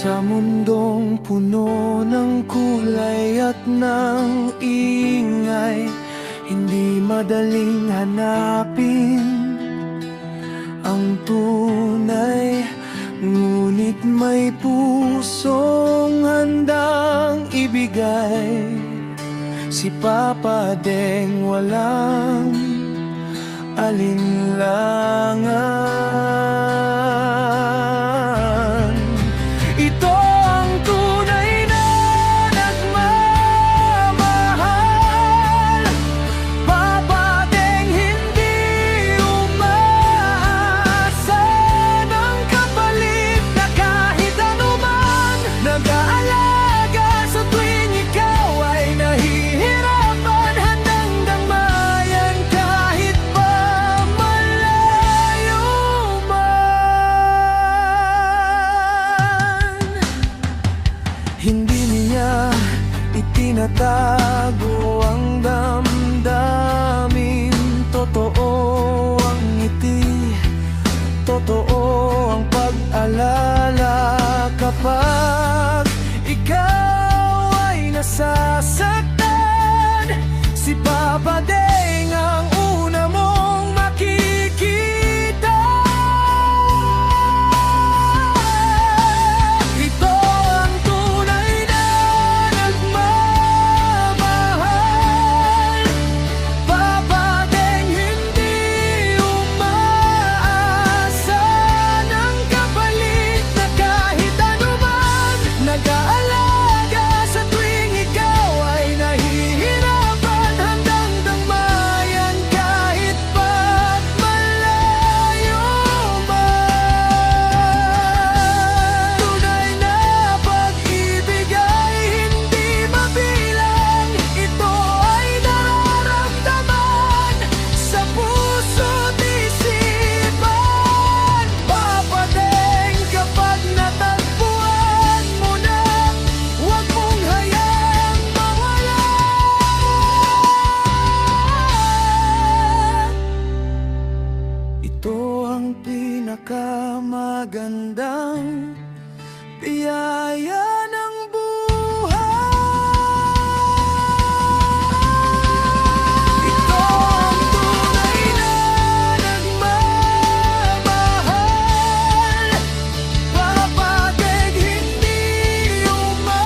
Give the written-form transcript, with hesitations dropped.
Sa mundong puno ng kulay at ng ingay, hindi madaling hanapin ang tunay. Ngunit may pusong handang ibigay, si Papa Deng walang alinlangan. Ito ang tunay na nagmamahal, Papa Deng hindi umaasa ng kapalit na kahit anuman. Nag-aalaga sa tuwing ikaw ay nahihirapan, handang damayan kahit pa malayo man. Hindi niya itinatago ang damdamin. Totoo ang ngiti, totoo ang pag-alala kapag